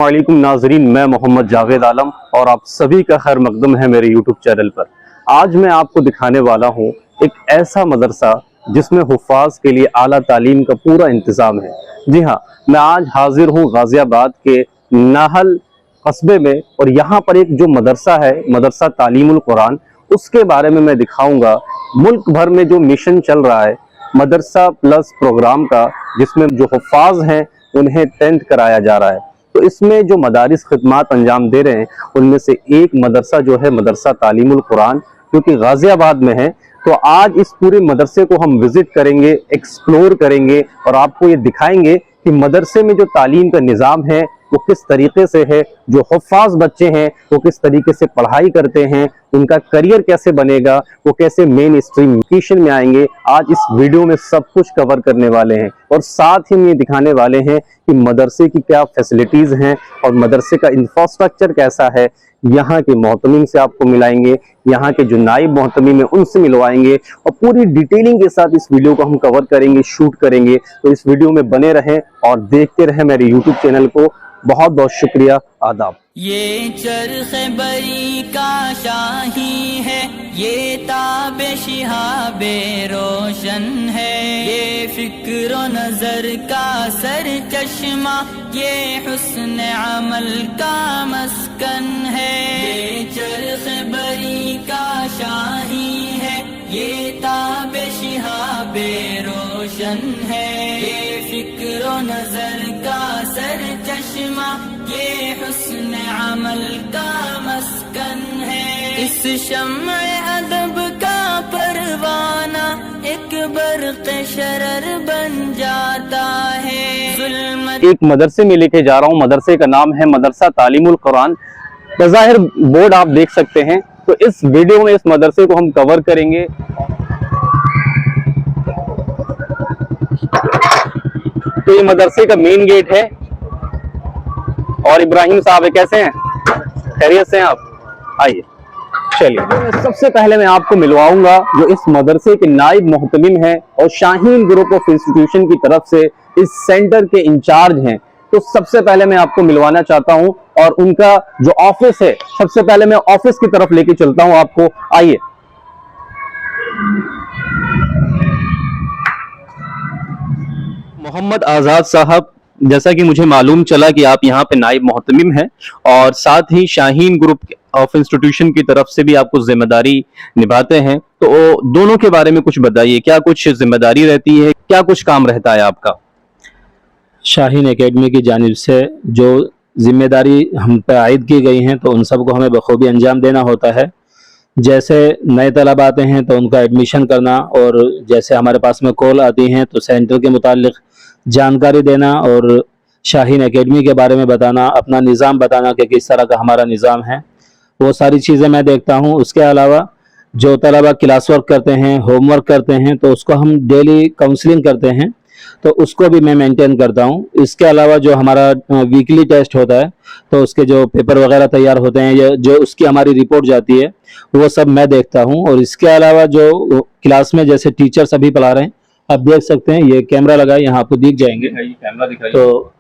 वालेकुम नाजरीन, मैं मोहम्मद जावेद आलम और आप सभी का खैर मकदम है मेरे यूट्यूब चैनल पर। आज मैं आपको दिखाने वाला हूँ एक ऐसा मदरसा जिसमें हुफ़ाज़ के लिए आला तालीम का पूरा इंतज़ाम है। जी हाँ, मैं आज हाजिर हूँ गाज़ियाबाद के नाहल कस्बे में और यहाँ पर एक जो मदरसा है, मदरसा तालीमुल कुरान, उसके बारे में मैं दिखाऊंगा। मुल्क भर में जो मिशन चल रहा है मदरसा प्लस प्रोग्राम का, जिसमें जो हुफ़ाज़ हैं उन्हें 10th कराया जा रहा है, तो इसमें जो मदारिस खिदमात अंजाम दे रहे हैं उनमें से एक मदरसा जो है मदरसा तालीमुल कुरान, जो कि गाज़ियाबाद में है। तो आज इस पूरे मदरसे को हम विजिट करेंगे, एक्सप्लोर करेंगे और आपको ये दिखाएंगे कि मदरसे में जो तालीम का निज़ाम है वो किस तरीके से है, जो हुफ़ाज़ बच्चे हैं वो किस तरीके से पढ़ाई करते हैं, उनका करियर कैसे बनेगा, वो कैसे मेन स्ट्रीम एजुकेशन में आएंगे। आज इस वीडियो में सब कुछ कवर करने वाले हैं और साथ ही हम ये दिखाने वाले हैं कि मदरसे की क्या फैसिलिटीज़ हैं और मदरसे का इंफ्रास्ट्रक्चर कैसा है। यहाँ के मोहतमीम से आपको मिलाएंगे, यहाँ के जो नाइब मोहतमीम है उनसे मिलवाएंगे और पूरी डिटेलिंग के साथ इस वीडियो को हम कवर करेंगे, शूट करेंगे। तो इस वीडियो में बने रहें और देखते रहें मेरे यूट्यूब चैनल को। बहुत बहुत शुक्रिया, आदाब। ये चरख़े बरी का शाही है, ये ताबे शिहाबे रोशन है, ये फिक्र नजर का सर चश्मा, ये हुस्न अमल का मस्कन है। ये चरख़े बरी का शाही है, ये ताबे शिहाबे रोशन है, ये फिक्र नजर का सर चश्मा, ये हुस्न अमल का मस्कन है। इस शम्अ अदब का परवाना एक बर्क़ शरर बन जाता है। एक मदरसे में लेके जा रहा हूँ, मदरसे का नाम है मदरसा तालीमुल कुरान। बज़ाहिर बोर्ड आप देख सकते हैं। तो इस वीडियो में इस मदरसे को हम कवर करेंगे। तो ये मदरसे का मेन गेट है और इब्राहिम साहब है, कैसे हैं? खैरियत से हैं आप? आइए, चलिए। सबसे पहले मैं आपको मिलवाऊंगा जो इस मदरसे के नाइब मोहतमिम हैं और शाहीन ग्रुप ऑफ इंस्टीट्यूशन की तरफ से इस सेंटर के इंचार्ज हैं। तो सबसे पहले मैं आपको मिलवाना चाहता हूं और उनका जो ऑफिस है, सबसे पहले मैं ऑफिस की तरफ लेके चलता हूं आपको। आइए। मोहम्मद आजाद साहब, जैसा कि मुझे मालूम चला कि आप यहाँ पे नाइब मोहतमिम हैं और साथ ही शाहीन ग्रुप ऑफ इंस्टीट्यूशन की तरफ से भी आप कुछ जिम्मेदारी निभाते हैं, तो दोनों के बारे में कुछ बताइए। क्या कुछ जिम्मेदारी रहती है, क्या कुछ काम रहता है आपका? शाहीन एकेडमी की जानिब से जो जिम्मेदारी हम पर आयद की गई हैं तो उन सबको हमें बखूबी अंजाम देना होता है। जैसे नए तलब आते हैं तो उनका एडमिशन करना, और जैसे हमारे पास में कॉल आती हैं तो सेंटर के मुतालिक जानकारी देना और शाहीन एकेडमी के बारे में बताना, अपना निज़ाम बताना कि किस तरह का हमारा निज़ाम है, वो सारी चीज़ें मैं देखता हूँ। उसके अलावा जो तलबा क्लास वर्क करते हैं, होमवर्क करते हैं, तो उसको हम डेली काउंसलिंग करते हैं, तो उसको भी मैं मेंटेन करता हूँ। इसके अलावा जो हमारा वीकली टेस्ट होता है तो उसके जो पेपर वगैरह तैयार होते हैं, या जो उसकी हमारी रिपोर्ट जाती है, वो सब मैं देखता हूँ। और इसके अलावा जो क्लास में जैसे टीचर्स अभी पढ़ा रहे हैं, आप देख सकते हैं, ये कैमरा लगा है, यहाँ आपको दिख जाएंगे। तो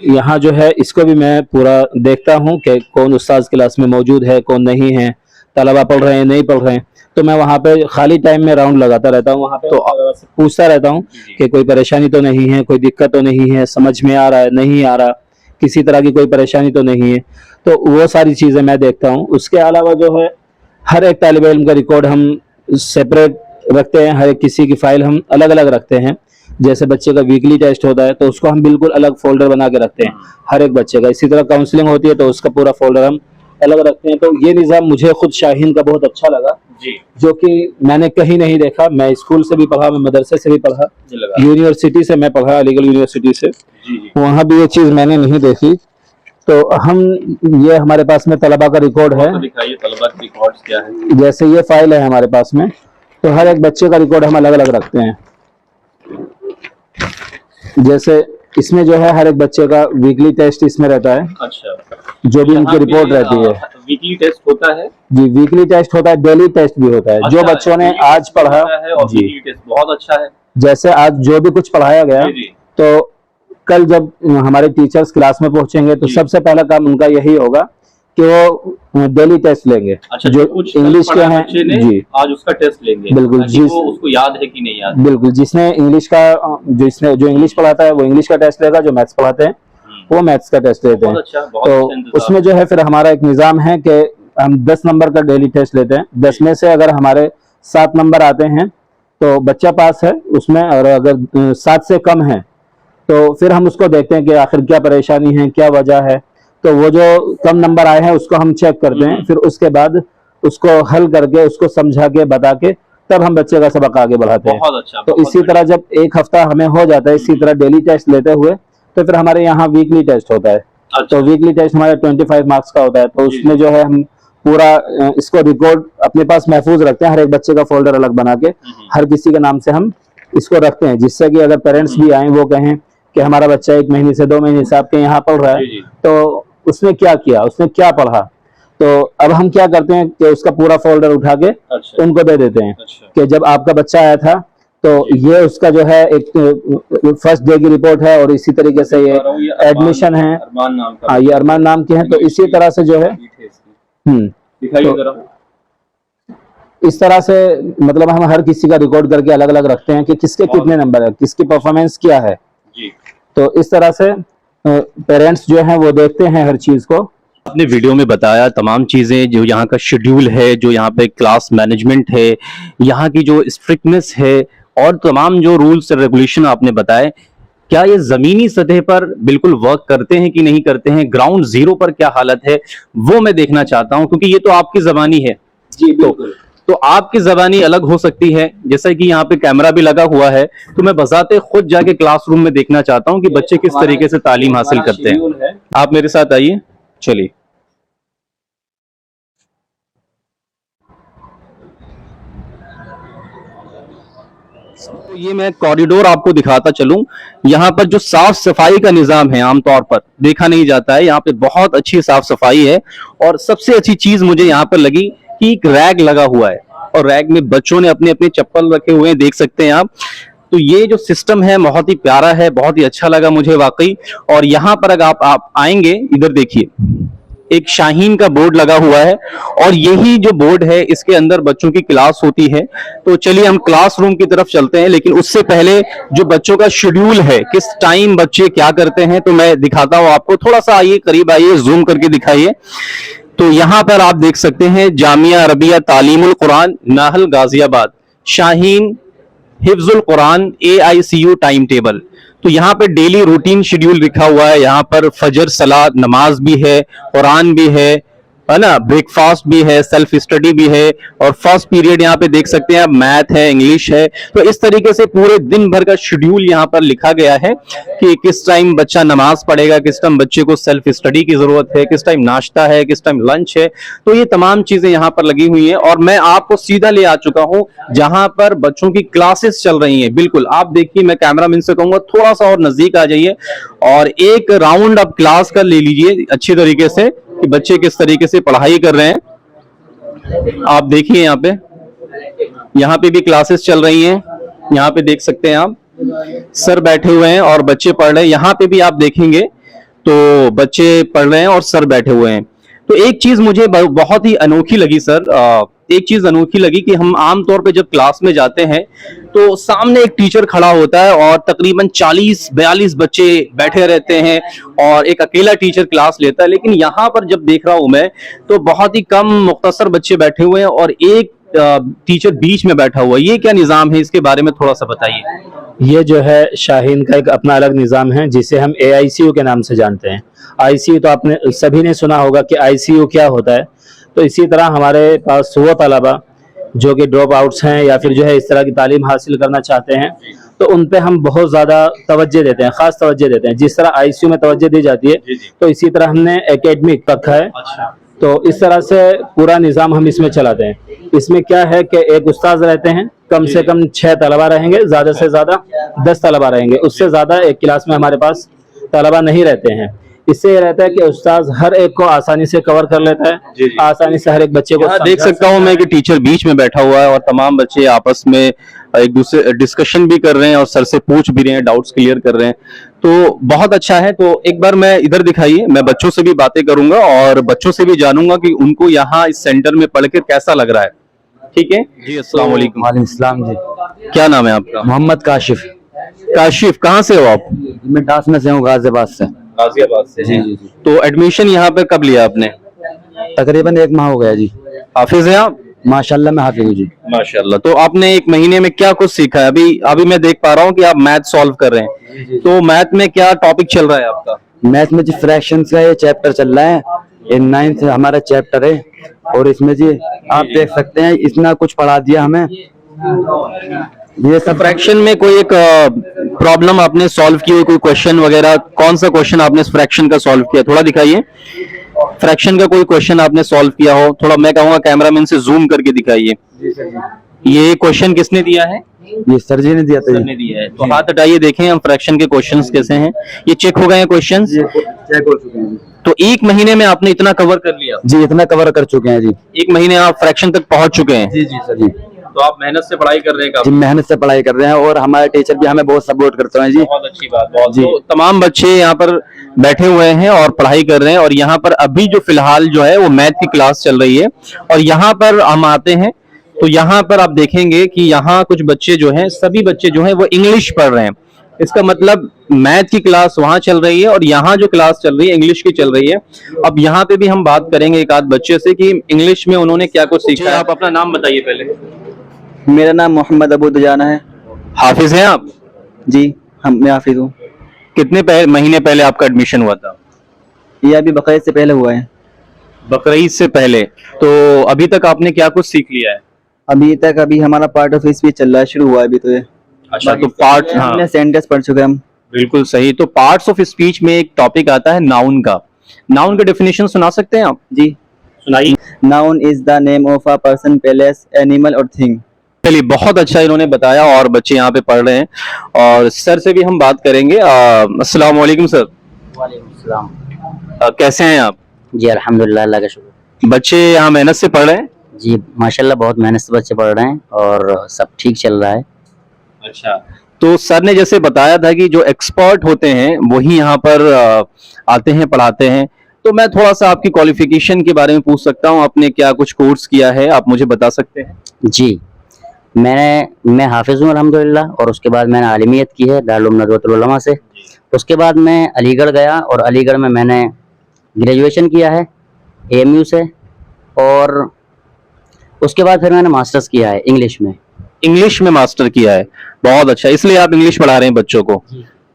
यहाँ जो है इसको भी मैं पूरा देखता हूँ कि कौन उस्ताद क्लास में मौजूद है, कौन नहीं है, तलबा पढ़ रहे हैं, नहीं पढ़ रहे हैं। तो मैं वहाँ पे खाली टाइम में राउंड लगाता रहता हूँ, वहाँ पे तो पूछता रहता हूँ कि कोई परेशानी तो नहीं है, कोई दिक्कत तो नहीं है, समझ में आ रहा है, नहीं आ रहा, किसी तरह की कोई परेशानी तो नहीं है। तो वो सारी चीज़ें मैं देखता हूँ। उसके अलावा जो है हर एक तालिब इल्म का रिकॉर्ड हम सेपरेट रखते हैं, हर एक किसी की फाइल हम अलग अलग रखते हैं। जैसे बच्चे का वीकली टेस्ट होता है तो उसको हम बिल्कुल अलग फोल्डर बना के रखते हैं हर एक बच्चे का। इसी तरह काउंसलिंग होती है तो उसका पूरा फोल्डर हम अलग रखते हैं। तो ये निज़ाम मुझे खुद शाहीन का बहुत अच्छा लगा जी, जो कि मैंने कहीं नहीं देखा। मैं स्कूल से भी पढ़ा, मैं मदरसे से भी पढ़ा, यूनिवर्सिटी से मैं पढ़ा, अलीगढ़ यूनिवर्सिटी से, वहाँ भी ये चीज़ मैंने नहीं देखी। तो हम, ये हमारे पास में तलबा का रिकॉर्ड है। दिखाइए तलबा के रिकॉर्ड्स क्या है। जैसे ये फाइल है हमारे पास में, तो हर एक बच्चे का रिकॉर्ड हम अलग अलग रखते हैं। जैसे इसमें जो है हर एक बच्चे का वीकली टेस्ट इसमें रहता है। अच्छा, जो भी उनकी रिपोर्ट रहती है। वीकली टेस्ट होता है जी, वीकली टेस्ट होता है, डेली टेस्ट भी होता है। अच्छा, जो बच्चों ने आज पढ़ा है और वीकली टेस्ट बहुत अच्छा है। जैसे आज जो भी कुछ पढ़ाया गया तो कल जब हमारे टीचर्स क्लास में पहुंचेंगे तो जी। सबसे पहला काम उनका यही होगा कि वो डेली टेस्ट लेंगे। अच्छा, जो कुछ इंग्लिश के पढ़ा हैं बच्चे ने, जी आज उसका टेस्ट लेंगे, बिल्कुल, ताकि वो उसको याद है कि नहीं याद है। बिल्कुल, जिसने इंग्लिश का जो इंग्लिश पढ़ाता है वो इंग्लिश का टेस्ट लेगा, जो मैथ्स पढ़ाते हैं वो मैथ्स का टेस्ट लेते हैं। बहुत अच्छा तो इंतजाम। उसमें जो है फिर हमारा एक निज़ाम है कि हम 10 नंबर का डेली टेस्ट लेते हैं। 10 में से अगर हमारे 7 नंबर आते हैं तो बच्चा पास है उसमें, और अगर 7 से कम है तो फिर हम उसको देखते हैं कि आखिर क्या परेशानी है, क्या वजह है। तो वो जो कम नंबर आए हैं उसको हम चेक करते हैं, फिर उसके बाद उसको हल करके, उसको समझा के, बता के, तब हम बच्चे का सबक आगे बढ़ाते हैं। बहुत अच्छा। तो इसी तरह जब एक हफ्ता हमें हो जाता है इसी तरह डेली टेस्ट लेते हुए, तो फिर हमारे यहाँ वीकली टेस्ट होता है। अच्छा। तो वीकली टेस्ट हमारा 25 मार्क्स का होता है। तो उसमें जो है हम पूरा इसको रिकॉर्ड अपने पास महफूज रखते हैं, हर एक बच्चे का फोल्डर अलग बना के हर किसी के नाम से हम इसको रखते हैं, जिससे कि अगर पेरेंट्स भी आए वो कहें कि हमारा बच्चा 1 महीने से 2 महीने हिसाब के यहाँ पढ़ रहा है, जी। तो उसने क्या किया, उसने क्या पढ़ा। तो अब हम क्या करते हैं कि उसका पूरा फोल्डर उठा के अच्छा। उनको दे देते हैं अच्छा। कि जब आपका बच्चा आया था तो ये उसका जो है एक फर्स्ट डे की रिपोर्ट है, और इसी तरीके से ये एडमिशन है। अरमान नाम का। हाँ, ये अरमान नाम के हैं। तो इसी तरह से जो है दिखाइए तो जरा। इस तरह से मतलब हम हर किसी का रिकॉर्ड करके अलग अलग रखते हैं कि किसके कितने नंबर है, किसकी परफॉर्मेंस क्या है। जी। तो इस तरह से पेरेंट्स जो हैं वो देखते हैं हर चीज को। आपने वीडियो में बताया तमाम चीज़ें, जो यहाँ का शेड्यूल है, जो यहाँ पे क्लास मैनेजमेंट है, यहाँ की जो स्ट्रिक्टनेस है, और तमाम जो रूल्स एंड रेगुलेशन आपने बताए। क्या ये जमीनी सतह पर बिल्कुल वर्क करते हैं कि नहीं करते हैं, ग्राउंड जीरो पर क्या हालत है, वो मैं देखना चाहता हूं, क्योंकि ये तो आपकी जबानी है जी तो आपकी जबानी अलग हो सकती है। जैसा कि यहाँ पे कैमरा भी लगा हुआ है, तो मैं बजाते खुद जाके क्लासरूम में देखना चाहता हूँ कि बच्चे किस तरीके से तालीम हासिल करते हैं। आप मेरे साथ आइए, चलिए। तो ये मैं कॉरिडोर आपको दिखाता चलूं। यहाँ पर जो साफ सफाई का निजाम है आमतौर पर देखा नहीं जाता है, यहाँ पे बहुत अच्छी साफ सफाई है। और सबसे अच्छी चीज मुझे यहाँ पर लगी कि एक रैग लगा हुआ है, और रैग में बच्चों ने अपने अपने चप्पल रखे हुए हैं, देख सकते हैं आप। तो ये जो सिस्टम है बहुत ही प्यारा है, बहुत ही अच्छा लगा मुझे वाकई। और यहाँ पर अगर आप आएंगे, इधर देखिए, एक शाहीन का बोर्ड लगा हुआ है, और यही जो बोर्ड है इसके अंदर बच्चों की क्लास होती है। तो चलिए हम क्लासरूम की तरफ चलते हैं, लेकिन उससे पहले जो बच्चों का शेड्यूल है, किस टाइम बच्चे क्या करते हैं, तो मैं दिखाता हूं आपको। थोड़ा सा आइए, करीब आइए, जूम करके दिखाइए। तो यहाँ पर आप देख सकते हैं Jamia Arabia तालीमुल Quran Nahal Ghaziabad, Shaheen हिफ्जुल Quran AICU time table. तो यहाँ पे डेली रूटीन शेड्यूल लिखा हुआ है। यहाँ पर फजर सलात नमाज भी है, कुरान भी है ना, ब्रेकफास्ट भी है, सेल्फ स्टडी भी है, और फर्स्ट पीरियड यहाँ पे देख सकते हैं, मैथ है, इंग्लिश है। तो इस तरीके से पूरे दिन भर का शेड्यूल यहाँ पर लिखा गया है कि किस टाइम बच्चा नमाज पढ़ेगा, किस टाइम बच्चे को सेल्फ स्टडी की जरूरत है, किस टाइम नाश्ता है, किस टाइम लंच है। तो ये तमाम चीजें यहाँ पर लगी हुई हैं, और मैं आपको सीधा ले आ चुका हूँ जहां पर बच्चों की क्लासेस चल रही हैं। बिल्कुल आप देखिए, मैं कैमरामैन से कहूंगा थोड़ा सा और नजदीक आ जाइए, और एक राउंड आप क्लास का ले लीजिए अच्छी तरीके से कि बच्चे किस तरीके से पढ़ाई कर रहे हैं। आप देखिए यहाँ पे भी क्लासेस चल रही हैं। यहाँ पे देख सकते हैं आप, सर बैठे हुए हैं और बच्चे पढ़ रहे हैं। यहाँ पे भी आप देखेंगे तो बच्चे पढ़ रहे हैं और सर बैठे हुए हैं। तो एक चीज मुझे बहुत ही अनोखी लगी सर, एक चीज अनोखी लगी कि हम आमतौर पे जब क्लास में जाते हैं तो सामने एक टीचर खड़ा होता है और तकरीबन 40-42 बच्चे बैठे रहते हैं, और एक अकेला टीचर क्लास लेता है। लेकिन यहाँ पर जब देख रहा हूं मैं तो बहुत ही कम मुख्तसर बच्चे बैठे हुए हैं और एक टीचर बीच में बैठा हुआ है। ये क्या निजाम है, इसके बारे में थोड़ा सा बताइए। ये जो है शाहीन का एक अपना अलग निज़ाम है, जिसे हम AICU के नाम से जानते हैं। ICU तो आपने सभी ने सुना होगा कि ICU क्या होता है। तो इसी तरह हमारे पास वो तलबा जो कि ड्रॉप आउट्स हैं या फिर जो है इस तरह की तालीम हासिल करना चाहते हैं, तो उन पे हम बहुत ज़्यादा तवज्जो देते हैं, ख़ास तवज्जो देते हैं। जिस तरह ICU में तवज्जो दी जाती है, तो इसी तरह हमने एकेडमिक रखा है। तो इस तरह से पूरा निज़ाम हम इसमें चलाते हैं। इसमें क्या है कि एक उस्ताद रहते हैं, कम से कम 6 तलबा रहेंगे, ज़्यादा से ज़्यादा 10 तलबा रहेंगे। उससे ज़्यादा एक क्लास में हमारे पास तलबा नहीं रहते हैं। इससे ये रहता है कि उस्ताद हर एक को आसानी से कवर कर लेता है, जी, जी। आसानी से हर एक बच्चे को यहाँ देख समझा सकता हूँ मैं कि टीचर बीच में बैठा हुआ है और तमाम बच्चे आपस में एक दूसरे डिस्कशन भी कर रहे हैं और सर से पूछ भी रहे हैं, डाउट्स क्लियर कर रहे हैं। तो बहुत अच्छा है। तो एक बार मैं इधर दिखाइए, मैं बच्चों से भी बातें करूंगा और बच्चों से भी जानूंगा कि उनको यहाँ इस सेंटर में पढ़ कर कैसा लग रहा है। ठीक है जी, अस्सलाम वालेकुम। वालेकुम सलाम जी। क्या नाम है आपका? मोहम्मद काशिफ। काशिफ, कहाँ से हो आप? मैं डास में से हूँ, गाजियाबाद से। गाजियाबाद से। जी जी जी। तो एडमिशन यहाँ पे कब लिया आपने? तकरीबन 1 माह हो गया जी। हाफिज हैं आप? माशाल्लाह मैं हाफिज हूँ जी। माशाल्लाह। तो आपने 1 महीने में क्या कुछ सीखा है? अभी मैं देख पा रहा हूँ कि आप मैथ सॉल्व कर रहे हैं, तो मैथ में क्या टॉपिक चल रहा है आपका? मैथ में जी फ्रैक्शंस का ये चैप्टर चल रहा है, ये 9th हमारा चैप्टर है। और इसमें जी आप देख सकते हैं इतना कुछ पढ़ा दिया हमें। ये सब फ्रैक्शन में कोई एक प्रॉब्लम आपने सॉल्व की हो, कोई क्वेश्चन वगैरह? कौन सा क्वेश्चन आपने फ्रैक्शन का सॉल्व किया, थोड़ा दिखाइए। फ्रैक्शन का कोई क्वेश्चन आपने सॉल्व किया हो, थोड़ा मैं कहूंगा कैमरामैन से जूम करके दिखाइए। ये क्वेश्चन किसने दिया है? ये सर जी ने दिया था सर ने दिया है। तो हाथ हटाइए, देखें हम फ्रैक्शन के क्वेश्चंस कैसे हैं। ये चेक हो गए हैं क्वेश्चंस? चेक हो चुके हैं तो 1 महीने में आपने इतना कवर कर लिया? जी, इतना कवर कर चुके हैं जी। 1 महीने आप फ्रैक्शन तक पहुंच चुके हैं? जी जी सर जी। तो आप मेहनत से पढ़ाई कर रहे हैं जी काफी? मेहनत से पढ़ाई कर रहे हैं और हमारे टीचर भी हमें बहुत सपोर्ट करते हैं जी। बहुत अच्छी बात, बहुत। जी। तो तमाम बच्चे यहाँ पर बैठे हुए हैं और पढ़ाई कर रहे हैं और यहाँ पर अभी जो फिलहाल जो है वो मैथ की क्लास चल रही है। और यहाँ पर हम आते हैं तो यहाँ पर आप देखेंगे कि यहाँ कुछ बच्चे जो हैं, सभी बच्चे जो हैं वो इंग्लिश पढ़ रहे हैं। इसका मतलब मैथ की क्लास वहां चल रही है और यहाँ जो क्लास चल रही है इंग्लिश की चल रही है। अब यहाँ पे भी हम बात करेंगे एक आध बच्चे से कि इंग्लिश में उन्होंने क्या कुछ सीखा है। आप अपना नाम बताइए पहले। मेरा नाम मोहम्मद अबू दुजाना है। हाफिज हैं आप? जी मैं हाफिज हूँ। कितने महीने पहले आपका एडमिशन हुआ था? ये अभी बकरीद से पहले हुआ है। बकरीद से पहले। तो अभी तक आपने क्या कुछ सीख लिया है? अभी हमारा पार्ट ऑफ स्पीच चल रहा है, शुरू हुआ है अभी तो ये। अच्छा, तो पार्ट, हाँ हमने सेंटेंस पढ़ चुके हैं हम। बिल्कुल सही। तो पार्ट्स ऑफ स्पीच में एक टॉपिक आता है नाउन का। नाउन का डेफिनेशन सुना सकते हैं आप? जी सुनाइए। Noun is the name of a person, place, animal और थिंग। चलिए, बहुत अच्छा इन्होंने बताया और बच्चे यहाँ पे पढ़ रहे हैं और सर से भी हम बात करेंगे। अस्सलाम वालेकुम सर। वालेकुम सलाम। कैसे हैं आप? जी अल्हम्दुलिल्लाह, अल्लाह का शुक्र। बच्चे यहाँ मेहनत से पढ़ रहे हैं? जी माशाल्लाह बहुत मेहनत से बच्चे पढ़ रहे हैं और सब ठीक चल रहा है। अच्छा, तो सर ने जैसे बताया था कि जो एक्सपर्ट होते हैं वही यहाँ पर आते हैं, पढ़ाते हैं। तो मैं थोड़ा सा आपकी क्वालिफिकेशन के बारे में पूछ सकता हूँ? आपने क्या कुछ कोर्स किया है, आप मुझे बता सकते हैं? जी मैं हाफिज हूँ अल्हम्दुलिल्लाह और उसके बाद मैंने आलिमियत की है दारुल नदवतुल उलमा से। उसके बाद मैं अलीगढ़ गया और अलीगढ़ में मैंने ग्रेजुएशन किया है AMU से और उसके बाद फिर मैंने मास्टर्स किया है इंग्लिश में। इंग्लिश में मास्टर किया है, बहुत अच्छा। इसलिए आप इंग्लिश पढ़ा रहे हैं बच्चों को?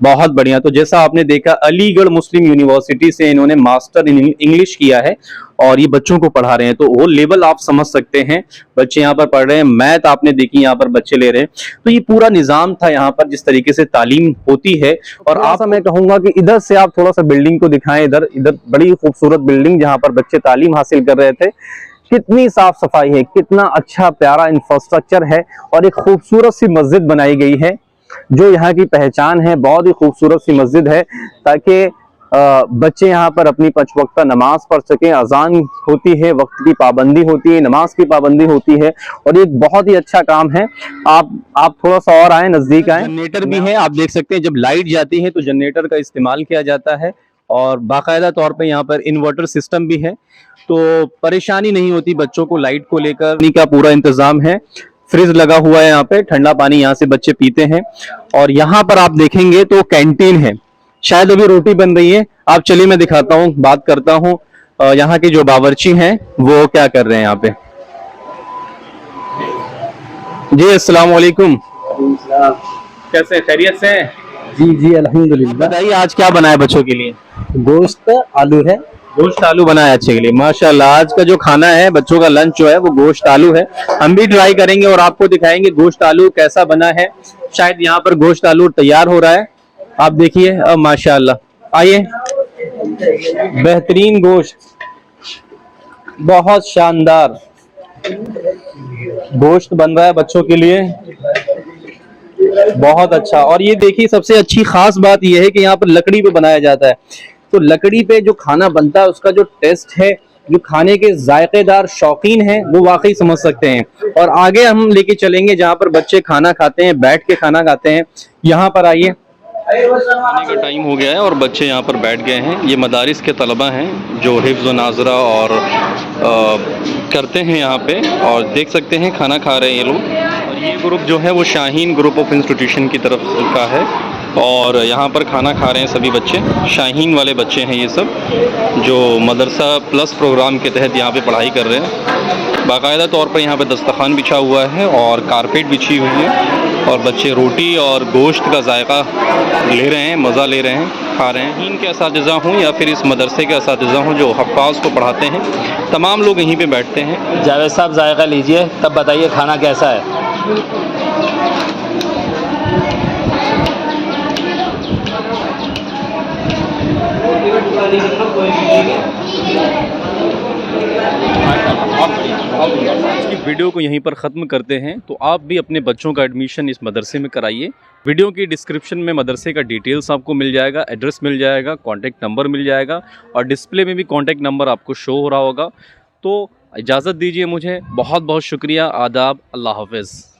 बहुत बढ़िया। तो जैसा आपने देखा, अलीगढ़ मुस्लिम यूनिवर्सिटी से इन्होंने मास्टर इन इंग्लिश किया है और ये बच्चों को पढ़ा रहे हैं। तो वो लेवल आप समझ सकते हैं, बच्चे यहाँ पर पढ़ रहे हैं। मैथ आपने देखी, यहाँ पर बच्चे ले रहे हैं। तो ये पूरा निजाम था यहाँ पर, जिस तरीके से तालीम होती है। और आप, मैं कहूंगा कि इधर से आप थोड़ा सा बिल्डिंग को दिखाएं। इधर बड़ी खूबसूरत बिल्डिंग जहाँ पर बच्चे तालीम हासिल कर रहे थे। कितनी साफ सफाई है, कितना अच्छा प्यारा इंफ्रास्ट्रक्चर है और एक खूबसूरत सी मस्जिद बनाई गई है जो यहाँ की पहचान है। बहुत ही खूबसूरत सी मस्जिद है ताकि बच्चे यहाँ पर अपनी 5 वक्त नमाज पढ़ सकें। अजान होती है, वक्त की पाबंदी होती है, नमाज की पाबंदी होती है और ये बहुत ही अच्छा काम है। आप थोड़ा सा और आए, नजदीक आए। जनरेटर भी है, आप देख सकते हैं। जब लाइट जाती है तो जनरेटर का इस्तेमाल किया जाता है और बाकायदा तौर पे यहाँ पर इन्वर्टर सिस्टम भी है, तो परेशानी नहीं होती बच्चों को लाइट को लेकर। पानी का पूरा इंतजाम है, फ्रिज लगा हुआ है यहाँ पे, ठंडा पानी यहाँ से बच्चे पीते हैं। और यहाँ पर आप देखेंगे तो कैंटीन है, शायद अभी रोटी बन रही है। आप चलिए मैं दिखाता हूँ, बात करता हूँ यहाँ के जो बावर्ची हैं वो क्या कर रहे हैं यहाँ पे। जी अस्सलाम वालेकुम। कैसे, खैरियत से हैं? जी अल्हम्दुलिल्लाह। बताइए आज क्या बना है बच्चों के लिए? गोश्त आलू है। गोश्त आलू बनाया अच्छे के लिए, माशाल्लाह। आज का जो खाना है बच्चों का लंच जो है वो गोश्त आलू है। हम भी ट्राई करेंगे और आपको दिखाएंगे गोश्त आलू कैसा बना है। शायद यहाँ पर गोश्त आलू तैयार हो रहा है, आप देखिए। माशाल्लाह, आइए। बेहतरीन गोश्त, बहुत शानदार गोश्त बन रहा है बच्चों के लिए, बहुत अच्छा। और ये देखिए, सबसे अच्छी खास बात यह है कि यहाँ पर लकड़ी पे बनाया जाता है। तो लकड़ी पे जो खाना बनता है उसका जो टेस्ट है, जो खाने के जायकेदार शौकीन हैं वो वाकई समझ सकते हैं। और आगे हम लेके चलेंगे जहाँ पर बच्चे खाना खाते हैं, बैठ के खाना खाते हैं। यहाँ पर आइए, खाने का टाइम हो गया है और बच्चे यहाँ पर बैठ गए हैं। ये मदारिस के तलबा हैं जो हिफ्ज़ व नाज़रा और करते हैं यहाँ पे, और देख सकते हैं खाना खा रहे हैं ये लोग। और ये ग्रुप जो है वो शाहीन ग्रुप ऑफ इंस्टीट्यूशन की तरफ का है और यहाँ पर खाना खा रहे हैं सभी बच्चे। शाहीन वाले बच्चे हैं ये सब, जो मदरसा प्लस प्रोग्राम के तहत यहाँ पे पढ़ाई कर रहे हैं। बाकायदा तौर पर यहाँ पे दस्तरखान बिछा हुआ है और कारपेट बिछी हुई है और बच्चे रोटी और गोश्त का जायका ले रहे हैं, मज़ा ले रहे हैं, खा रहे हैं। इनके असातिज़ा हों या फिर इस मदरसे के असातिज़ा हों जो हफ़ाज़ को पढ़ाते हैं, तमाम लोग यहीं पे बैठते हैं। जावेद साहब जायका लीजिए, तब बताइए खाना कैसा है। आज की वीडियो को यहीं पर ख़त्म करते हैं। तो आप भी अपने बच्चों का एडमिशन इस मदरसे में कराइए। वीडियो की डिस्क्रिप्शन में मदरसे का डिटेल्स आपको मिल जाएगा, एड्रेस मिल जाएगा, कॉन्टैक्ट नंबर मिल जाएगा और डिस्प्ले में भी कॉन्टैक्ट नंबर आपको शो हो रहा होगा। तो इजाज़त दीजिए मुझे, बहुत बहुत शुक्रिया, आदाब, अल्लाह हाफ़िज़।